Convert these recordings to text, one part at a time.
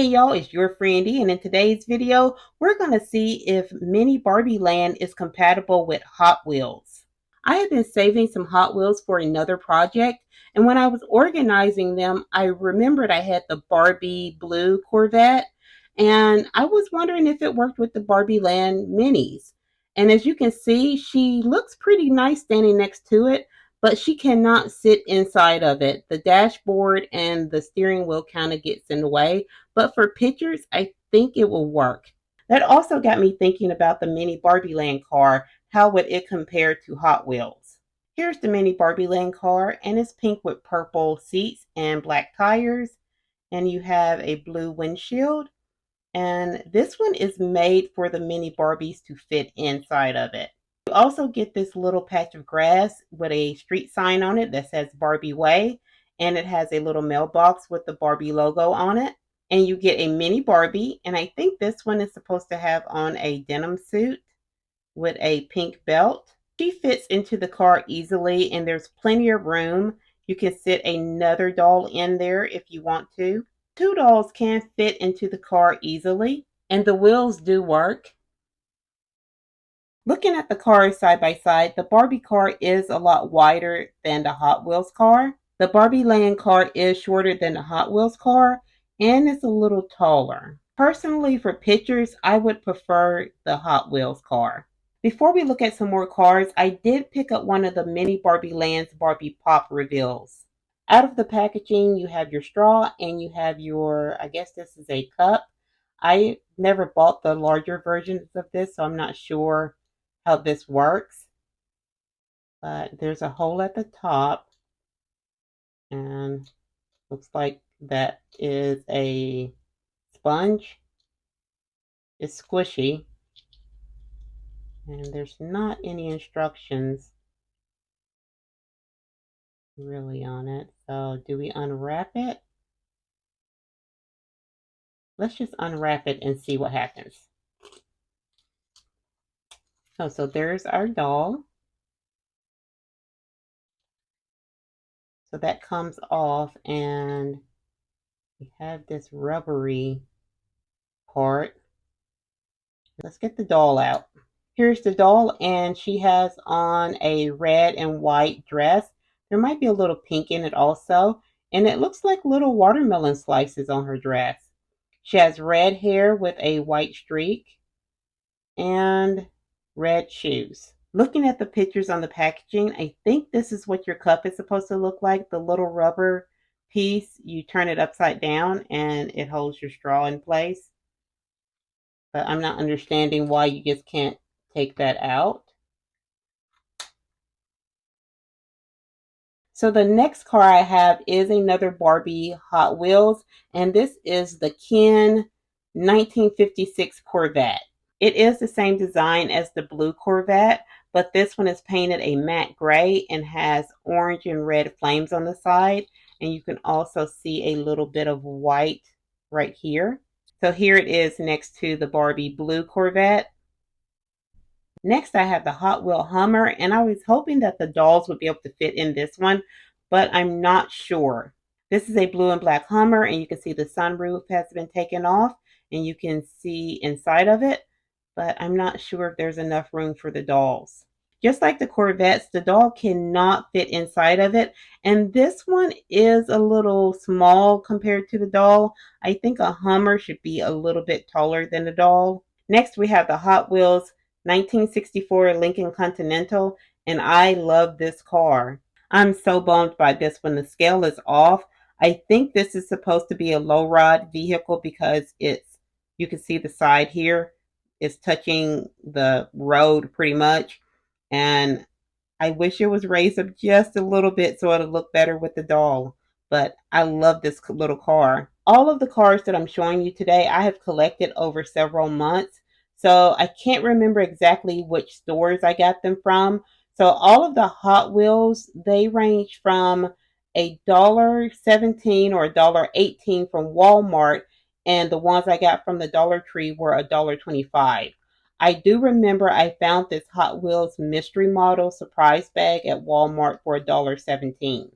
Hey y'all, it's your friend E, and in today's video, we're going to see if Mini BarbieLand is compatible with Hot Wheels. I have been saving some Hot Wheels for another project, and when I was organizing them, I remembered I had the Barbie blue Corvette, and I was wondering if it worked with the BarbieLand Minis. And as you can see, she looks pretty nice standing next to it, but she cannot sit inside of it. The dashboard and the steering wheel kind of gets in the way, but for pictures, I think it will work. That also got me thinking about the Mini BarbieLand car. How would it compare to Hot Wheels? Here's the Mini BarbieLand car, and it's pink with purple seats and black tires, and you have a blue windshield. And this one is made for the mini Barbies to fit inside of it. You also get this little patch of grass with a street sign on it that says Barbie Way, and it has a little mailbox with the Barbie logo on it. And you get a mini Barbie, and I think this one is supposed to have on a denim suit with a pink belt. She fits into the car easily, and there's plenty of room. You can sit another doll in there if you want to. Two dolls can fit into the car easily, and the wheels do work. Looking at the cars side by side, the Barbie car is a lot wider than the Hot Wheels car. The Barbie Land car is shorter than the Hot Wheels car, and it's a little taller. Personally, for pictures, I would prefer the Hot Wheels car. Before we look at some more cars, I did pick up one of the Mini BarbieLand's Barbie Pop reveals. Out of the packaging, you have your straw and you have your, I guess this is a cup. I never bought the larger versions of this, so I'm not sure how this works. But there's a hole at the top, and looks like that is a sponge. It's squishy, and there's not any instructions really on it. So do we unwrap it? Let's just unwrap it and see what happens. Oh, so there's our doll. So that comes off, and we have this rubbery part. Let's get the doll out. Here's the doll, and she has on a red and white dress. There might be a little pink in it also, and it looks like little watermelon slices on her dress. She has red hair with a white streak and red shoes. Looking at the pictures on the packaging, I think this is what your cup is supposed to look like. The little rubber piece, you turn it upside down and it holds your straw in place. But I'm not understanding why you just can't take that out. So the next car I have is another Barbie Hot Wheels, and this is the Ken 1956 Corvette. It is the same design as the blue Corvette, but this one is painted a matte gray and has orange and red flames on the side. And you can also see a little bit of white right here. So here it is next to the Barbie blue Corvette. Next, I have the Hot Wheel Hummer, and I was hoping that the dolls would be able to fit in this one, but I'm not sure. This is a blue and black Hummer, and you can see the sunroof has been taken off, and you can see inside of it, but I'm not sure if there's enough room for the dolls. Just like the Corvettes, the doll cannot fit inside of it, and this one is a little small compared to the doll. I think a Hummer should be a little bit taller than a doll. Next, we have the Hot Wheels 1964 Lincoln Continental, and I love this car. I'm so bummed by this when the scale is off. I think this is supposed to be a low rod vehicle because you can see the side here is touching the road pretty much, and I wish it was raised up just a little bit so it'll look better with the doll. But I love this little car. All of the cars that I'm showing you today, I have collected over several months. So I can't remember exactly which stores I got them from. So all of the Hot Wheels, they range from $1.17 or $1.18 from Walmart. And the ones I got from the Dollar Tree were $1.25. I do remember I found this Hot Wheels mystery model surprise bag at Walmart for $1.17.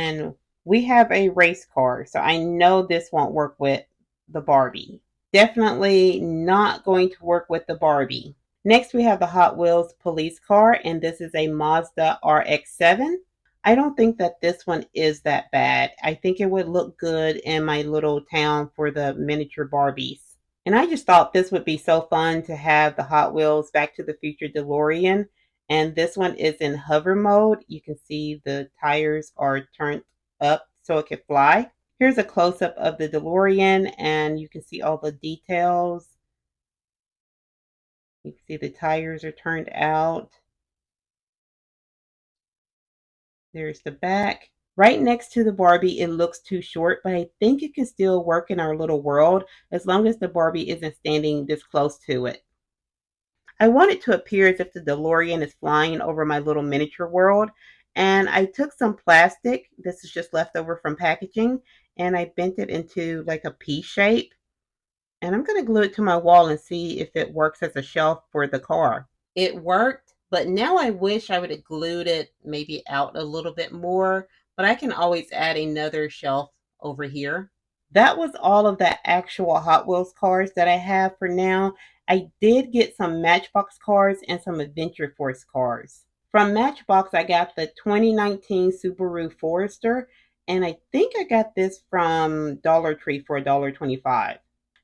and we have a race car. So I know this won't work with the Barbie. Definitely not going to work with the Barbie. Next, we have the Hot Wheels police car, and this is a Mazda RX-7. I don't think that this one is that bad. I think it would look good in my little town for the miniature Barbies. And I just thought this would be so fun to have the Hot Wheels Back to the Future DeLorean. And this one is in hover mode. You can see the tires are turned up so it can fly. Here's a close-up of the DeLorean, and you can see all the details. You can see the tires are turned out. There's the back. Right next to the Barbie, it looks too short, but I think it can still work in our little world as long as the Barbie isn't standing this close to it. I want it to appear as if the DeLorean is flying over my little miniature world. And I took some plastic, this is just leftover from packaging, and I bent it into like a pea shape. And I'm going to glue it to my wall and see if it works as a shelf for the car. It worked, but now I wish I would have glued it maybe out a little bit more, but I can always add another shelf over here. That was all of the actual Hot Wheels cars that I have for now. I did get some Matchbox cars and some Adventure Force cars. From Matchbox, I got the 2019 Subaru Forester, and I think I got this from Dollar Tree for $1.25.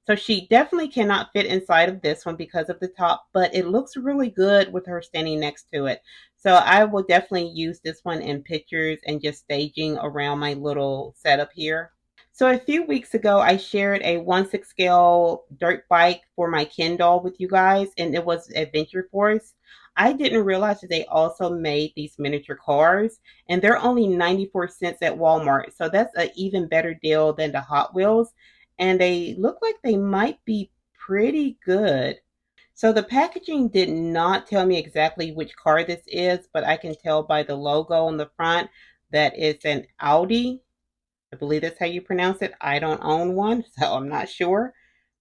So she definitely cannot fit inside of this one because of the top, but it looks really good with her standing next to it. So I will definitely use this one in pictures and just staging around my little setup here. So a few weeks ago, I shared a 1/6 scale dirt bike for my Ken doll with you guys, and it was Adventure Force. I didn't realize that they also made these miniature cars, and they're only 94 cents at Walmart. So that's an even better deal than the Hot Wheels, and they look like they might be pretty good. So the packaging did not tell me exactly which car this is, but I can tell by the logo on the front that it's an Audi. I believe that's how you pronounce it. I don't own one, so I'm not sure.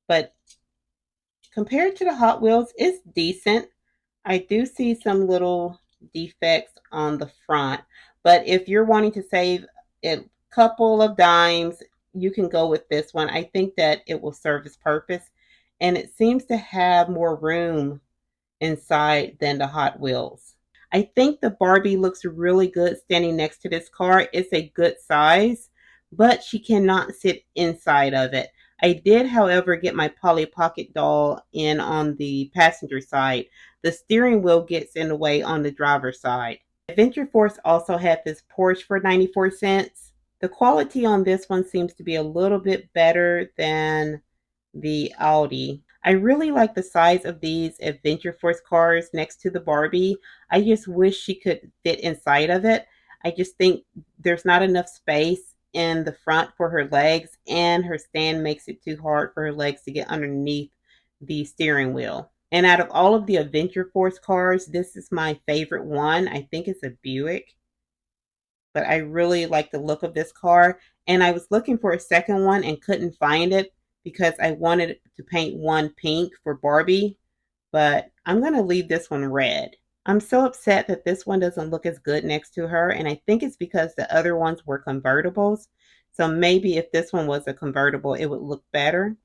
But compared to the Hot Wheels, it's decent. I do see some little defects on the front, but if you're wanting to save a couple of dimes, you can go with this one. I think that it will serve its purpose, and it seems to have more room inside than the Hot Wheels. I think the Barbie looks really good standing next to this car. It's a good size, but she cannot sit inside of it. I did, however, get my Polly Pocket doll in on the passenger side. The steering wheel gets in the way on the driver's side. Adventure Force also had this Porsche for 94 cents. The quality on this one seems to be a little bit better than the Audi. I really like the size of these Adventure Force cars next to the Barbie. I just wish she could fit inside of it. I just think there's not enough space in the front for her legs, and her stand makes it too hard for her legs to get underneath the steering wheel. And out of all of the Adventure Force cars, this is my favorite one. I think it's a Buick, but I really like the look of this car. And I was looking for a second one and couldn't find it because I wanted to paint one pink for Barbie, but I'm going to leave this one red. I'm so upset that this one doesn't look as good next to her, and I think it's because the other ones were convertibles. So maybe if this one was a convertible, it would look better.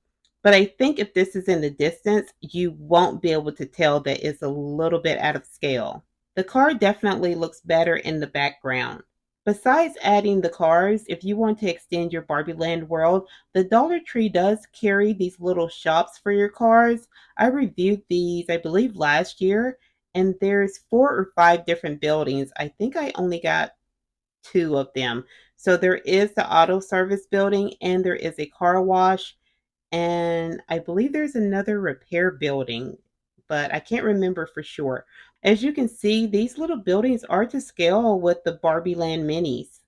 But I think if this is in the distance, you won't be able to tell that it's a little bit out of scale. The car definitely looks better in the background. Besides adding the cars, if you want to extend your BarbieLand world, the Dollar Tree does carry these little shops for your cars. I reviewed these, I believe, last year, and there's 4 or 5 different buildings. I think I only got 2 of them. So there is the auto service building, and there is a car wash, and I believe there's another repair building, but I can't remember for sure. As you can see, these little buildings are to scale with the BarbieLand minis.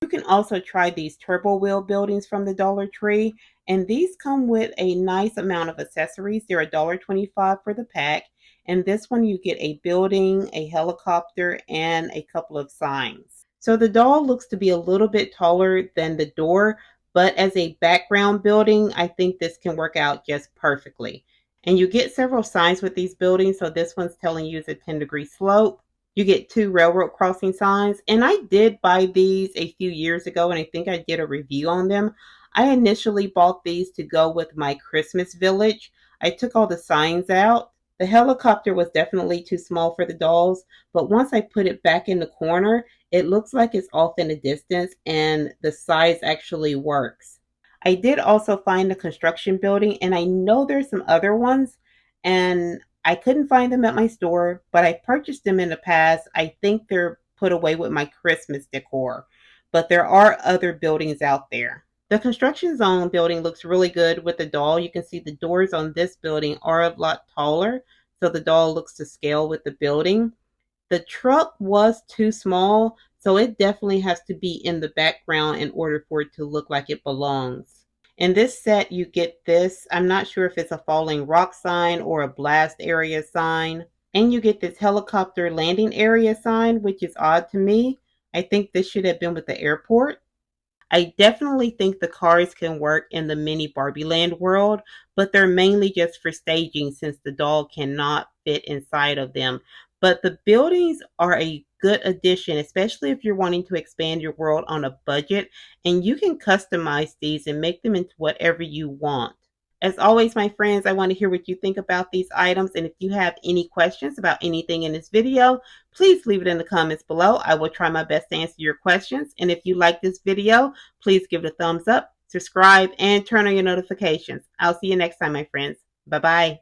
You can also try these turbo wheel buildings from the Dollar Tree, and these come with a nice amount of accessories. They're $1.25 for the pack, and this one you get a building, a helicopter, and a couple of signs. So the doll looks to be a little bit taller than the door, but as a background building, I think this can work out just perfectly. And you get several signs with these buildings. So this one's telling you it's a 10-degree slope. You get two railroad crossing signs, and I did buy these a few years ago, and I think I did a review on them. I initially bought these to go with my Christmas village. I took all the signs out. The helicopter was definitely too small for the dolls, but once I put it back in the corner, it looks like it's off in the distance, and the size actually works. I did also find a construction building, and I know there's some other ones, and I couldn't find them at my store, but I purchased them in the past. I think they're put away with my Christmas decor, but there are other buildings out there. The construction zone building looks really good with the doll. You can see the doors on this building are a lot taller, so the doll looks to scale with the building. The truck was too small, so it definitely has to be in the background in order for it to look like it belongs. In this set, you get this. I'm not sure if it's a falling rock sign or a blast area sign. And you get this helicopter landing area sign, which is odd to me. I think this should have been with the airport. I definitely think the cars can work in the Mini BarbieLand world, but they're mainly just for staging since the doll cannot fit inside of them. But the buildings are a good addition, especially if you're wanting to expand your world on a budget, and you can customize these and make them into whatever you want. As always, my friends, I want to hear what you think about these items. And if you have any questions about anything in this video, please leave it in the comments below. I will try my best to answer your questions. And if you like this video, please give it a thumbs up, subscribe, and turn on your notifications. I'll see you next time, my friends. Bye-bye.